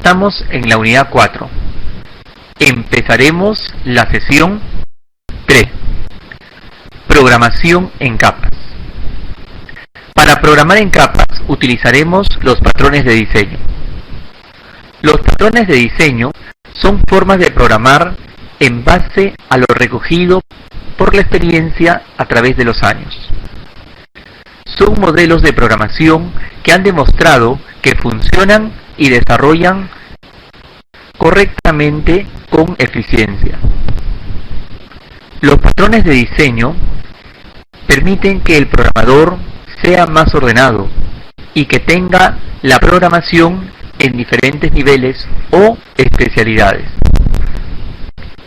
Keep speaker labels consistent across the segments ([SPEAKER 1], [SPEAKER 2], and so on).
[SPEAKER 1] Estamos en la unidad 4. Empezaremos la sesión 3. Programación en capas. Para programar en capas utilizaremos los patrones de diseño. Los patrones de diseño son formas de programar en base a lo recogido por la experiencia a través de los años. Son modelos de programación que han demostrado que funcionan y desarrollan correctamente con eficiencia. Los patrones de diseño permiten que el programador sea más ordenado y que tenga la programación en diferentes niveles o especialidades.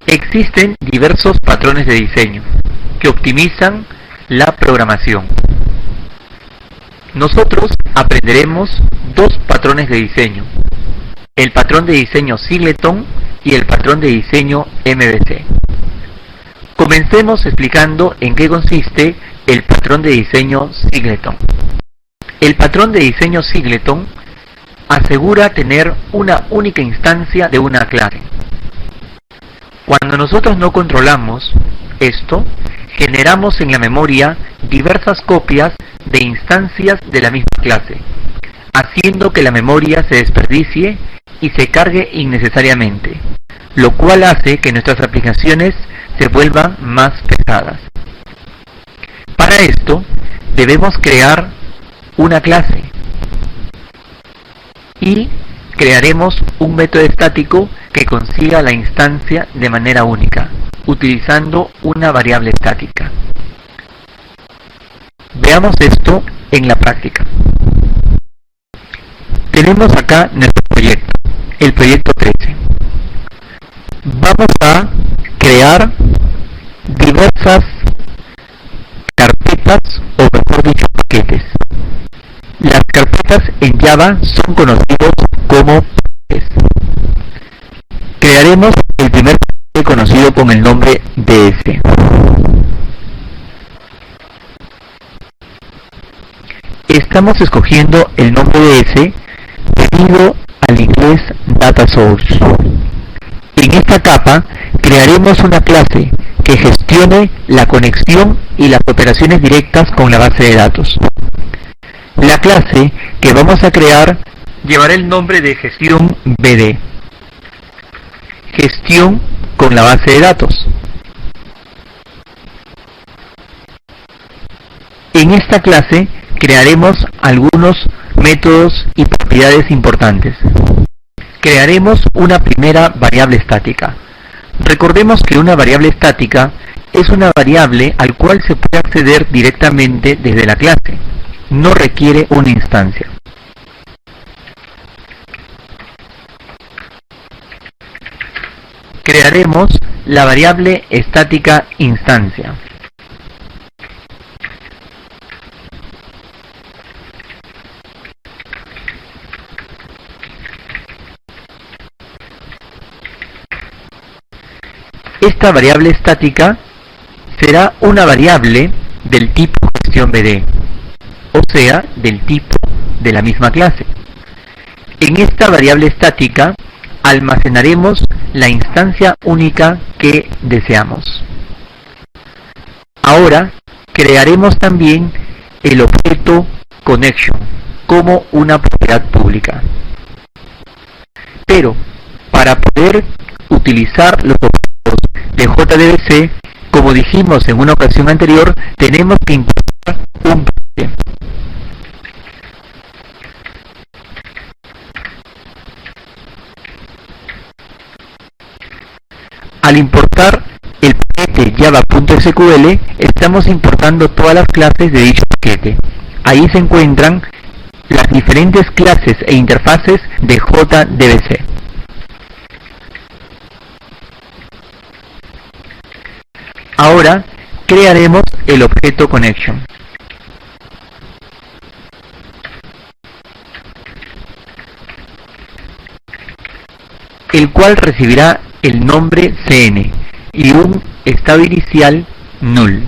[SPEAKER 1] Existen diversos patrones de diseño que optimizan la programación. Nosotros aprenderemos dos patrones de diseño: el patrón de diseño Singleton y el patrón de diseño MVC. Comencemos explicando en qué consiste el patrón de diseño Singleton. El patrón de diseño Singleton asegura tener una única instancia de una clase. Cuando nosotros no controlamos esto, generamos en la memoria diversas copias de instancias de la misma clase, haciendo que la memoria se desperdicie y se cargue innecesariamente, lo cual hace que nuestras aplicaciones se vuelvan más pesadas. Para esto, debemos crear una clase y crearemos un método estático que consiga la instancia de manera única, utilizando una variable estática. Veamos esto en la práctica. Tenemos acá nuestro proyecto, el proyecto 13. Vamos a crear diversas carpetas, o mejor dicho, paquetes. Las carpetas en Java son conocidos como paquetes. Crearemos el primer paquete conocido con el nombre DS. Estamos escogiendo el nombre DS debido al inglés Data Source. En esta capa crearemos una clase que gestione la conexión y las operaciones directas con la base de datos. La clase que vamos a crear llevará el nombre de gestión BD, gestión con la base de datos. En esta clase crearemos algunos métodos y propiedades importantes. Crearemos una primera variable estática. Recordemos que una variable estática es una variable al cual se puede acceder directamente desde la clase. No requiere una instancia. Crearemos la variable estática instancia. Esta variable estática será una variable del tipo gestión BD, o sea, del tipo de la misma clase. En esta variable estática almacenaremos la instancia única que deseamos. Ahora crearemos también el objeto connection como una propiedad pública. Pero para poder utilizar los objetos de JDBC, como dijimos en una ocasión anterior, tenemos que importar un paquete. Al importar el paquete java.sql, estamos importando todas las clases de dicho paquete. Ahí se encuentran las diferentes clases e interfaces de JDBC. Ahora crearemos el objeto connection. El cual recibirá el nombre CN y un estado inicial null.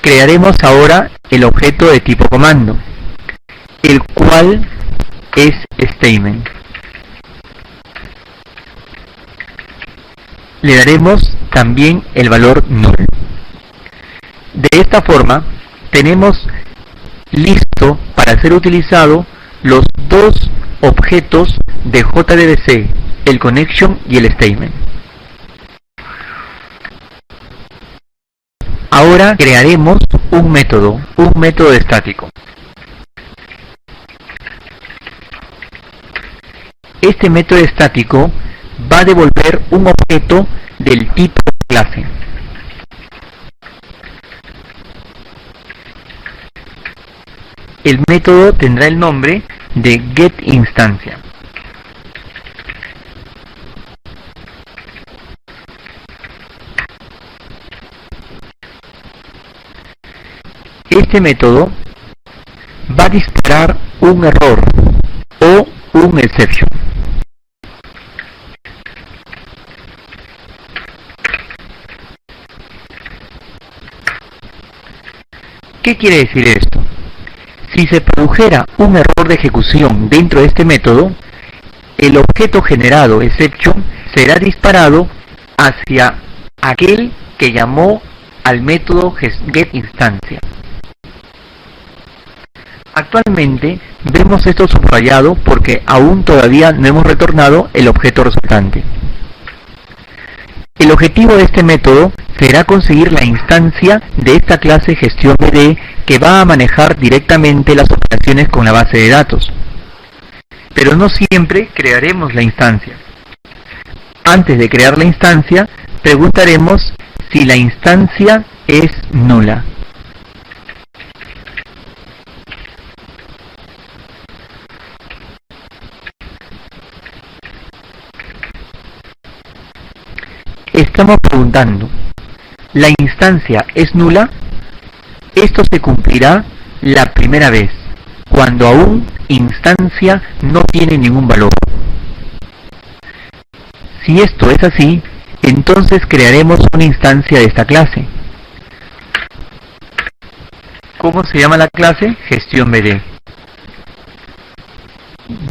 [SPEAKER 1] Crearemos ahora el objeto de tipo comando. el cual es statement. Le daremos también el valor null. De esta forma, tenemos listo para ser utilizado los dos objetos de JDBC, el connection y el statement. Ahora crearemos un método estático. Este método estático va a devolver un objeto del tipo clase. El método tendrá el nombre de getInstancia. Este método va a disparar un error o un exception. ¿Qué quiere decir esto? Si se produjera un error de ejecución dentro de este método, el objeto generado exception será disparado hacia aquel que llamó al método getInstancia. Actualmente vemos esto subrayado porque aún todavía no hemos retornado el objeto resultante. El objetivo de este método será conseguir la instancia de esta clase GestionBD que va a manejar directamente las operaciones con la base de datos. Pero no siempre crearemos la instancia. Antes de crear la instancia, preguntaremos si la instancia es nula. Estamos preguntando, ¿la instancia es nula? Esto se cumplirá la primera vez, cuando aún instancia no tiene ningún valor. Si esto es así, entonces crearemos una instancia de esta clase. ¿Cómo se llama la clase? GestionBD.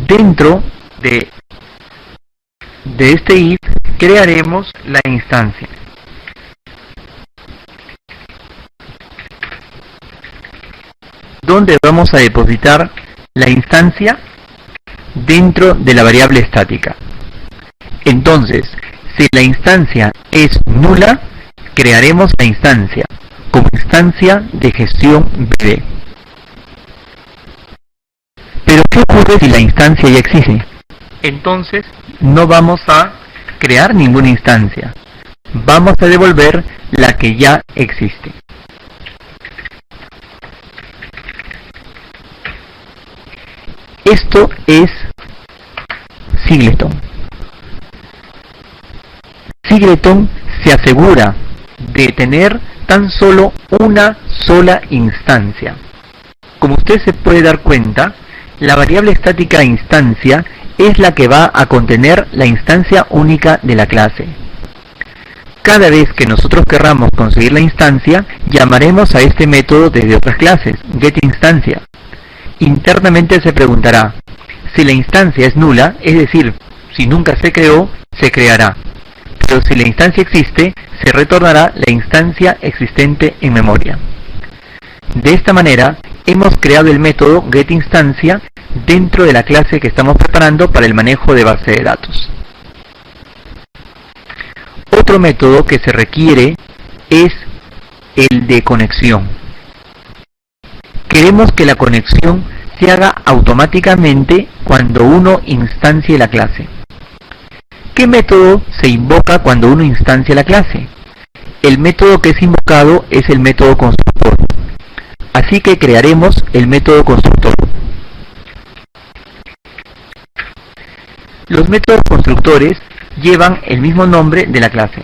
[SPEAKER 1] Dentro de este if crearemos la instancia. ¿Dónde vamos a depositar la instancia? Dentro de la variable estática. Entonces, si la instancia es nula, crearemos la instancia como instancia de GestionBD. Pero ¿qué ocurre si la instancia ya existe? Entonces no vamos a crear ninguna instancia. Vamos a devolver la que ya existe. Esto es Singleton. Singleton se asegura de tener tan solo una sola instancia. Como usted se puede dar cuenta, la variable estática instancia es la que va a contener la instancia única de la clase. Cada vez que nosotros querramos conseguir la instancia, llamaremos a este método desde otras clases, getInstancia. Internamente se preguntará, si la instancia es nula, es decir, si nunca se creó, se creará. Pero si la instancia existe, se retornará la instancia existente en memoria. De esta manera, hemos creado el método getInstancia dentro de la clase que estamos preparando para el manejo de base de datos. Otro método que se requiere es el de conexión. Queremos que la conexión se haga automáticamente cuando uno instancie la clase. ¿Qué método se invoca cuando uno instancia la clase? El método que es invocado es el método constructor. Así que crearemos el método constructor. Los métodos constructores llevan el mismo nombre de la clase.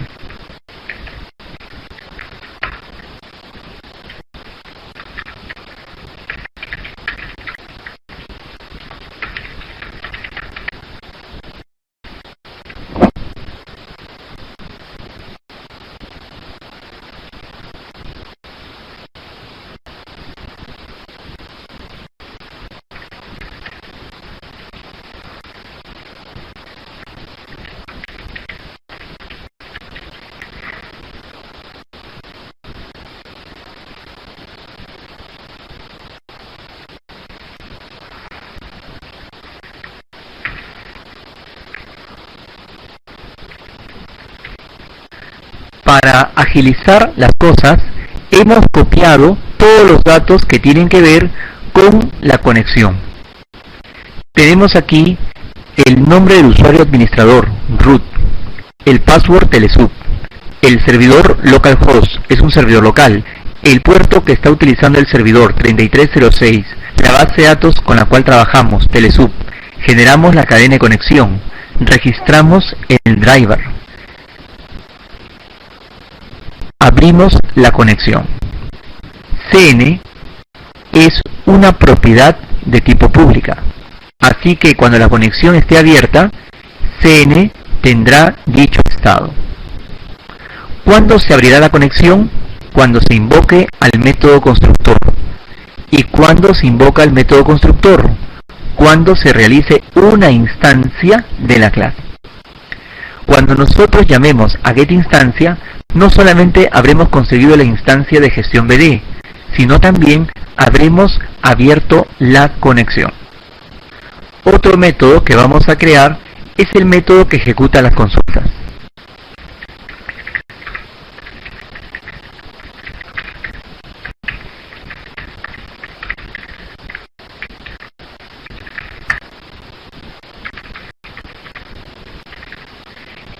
[SPEAKER 1] Para agilizar las cosas, hemos copiado todos los datos que tienen que ver con la conexión. Tenemos aquí el nombre del usuario administrador, root, el password telesub, el servidor localhost, es un servidor local, el puerto que está utilizando el servidor 3306, la base de datos con la cual trabajamos, telesub, generamos la cadena de conexión, registramos el driver, abrimos la conexión. CN es una propiedad de tipo pública, así que cuando la conexión esté abierta, CN tendrá dicho estado. ¿Cuándo se abrirá la conexión? Cuando se invoque al método constructor. ¿Y cuándo se invoca el método constructor? Cuando se realice una instancia de la clase. Cuando nosotros llamemos a getInstancia, no solamente habremos conseguido la instancia de gestión BD, sino también habremos abierto la conexión. Otro método que vamos a crear es el método que ejecuta las consultas.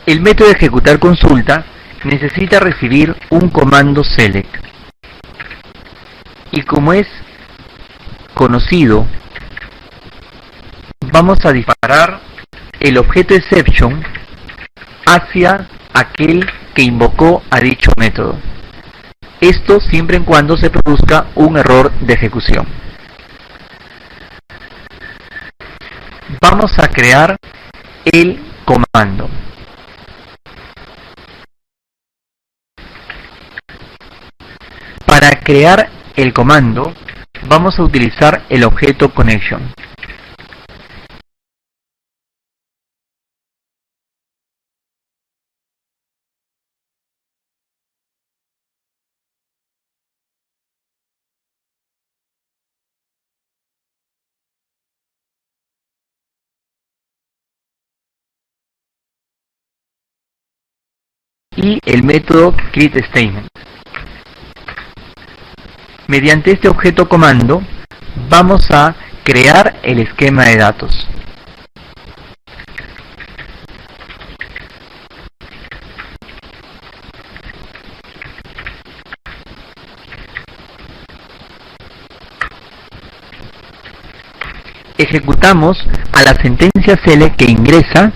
[SPEAKER 1] El método de ejecutar consulta necesita recibir un comando select. Y como es conocido, vamos a disparar el objeto exception hacia aquel que invocó a dicho método. Esto siempre y cuando se produzca un error de ejecución. Vamos a crear el comando. Para crear el comando, vamos a utilizar el objeto connection. Y el método createStatement. Mediante este objeto comando vamos a crear el esquema de datos. Ejecutamos a la sentencia select que ingresa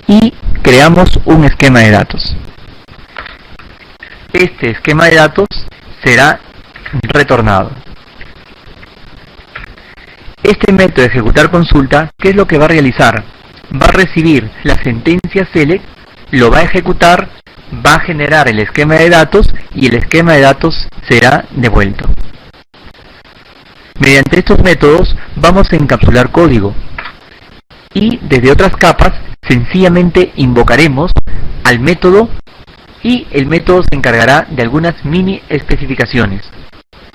[SPEAKER 1] y creamos un esquema de datos. Este esquema de datos será retornado. Este método de ejecutar consulta, ¿qué es lo que va a realizar? Va a recibir la sentencia select, lo va a ejecutar, va a generar el esquema de datos y el esquema de datos será devuelto. Mediante estos métodos vamos a encapsular código y desde otras capas sencillamente invocaremos al método y el método se encargará de algunas mini especificaciones,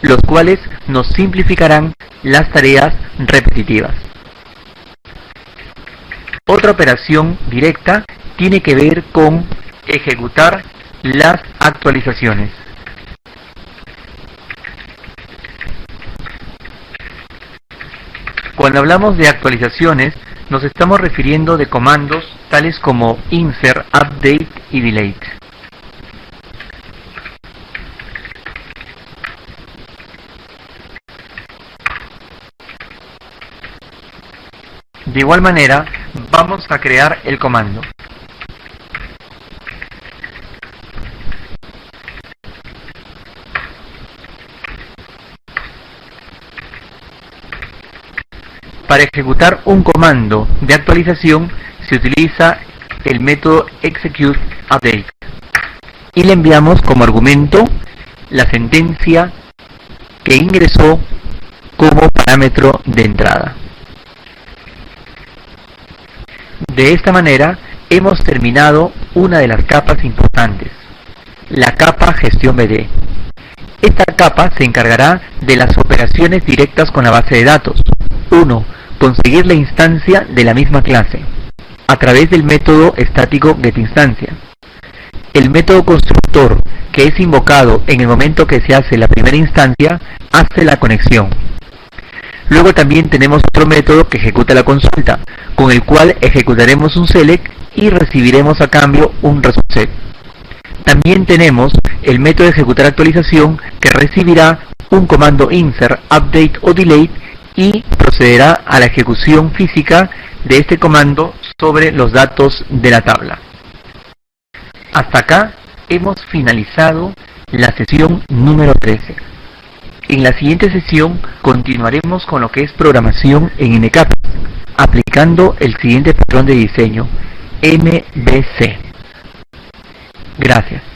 [SPEAKER 1] los cuales nos simplificarán las tareas repetitivas. Otra operación directa tiene que ver con ejecutar las actualizaciones. Cuando hablamos de actualizaciones, nos estamos refiriendo de comandos tales como insert, update y delete. De igual manera, vamos a crear el comando. Para ejecutar un comando de actualización se utiliza el método executeUpdate y le enviamos como argumento la sentencia que ingresó como parámetro de entrada. De esta manera hemos terminado una de las capas importantes, la capa gestión BD. Esta capa se encargará de las operaciones directas con la base de datos. 1. Conseguir la instancia de la misma clase a través del método estático getInstancia. el método constructor, que es invocado en el momento que se hace la primera instancia, hace la conexión. Luego también tenemos otro método que ejecuta la consulta, con el cual ejecutaremos un select y recibiremos a cambio un reset. También tenemos el método de ejecutar actualización, que recibirá un comando insert, update o delete y procederá a la ejecución física de este comando sobre los datos de la tabla. Hasta acá hemos finalizado la sesión número 13. En la siguiente sesión continuaremos con lo que es programación en NCAP, aplicando el siguiente patrón de diseño, MVC. Gracias.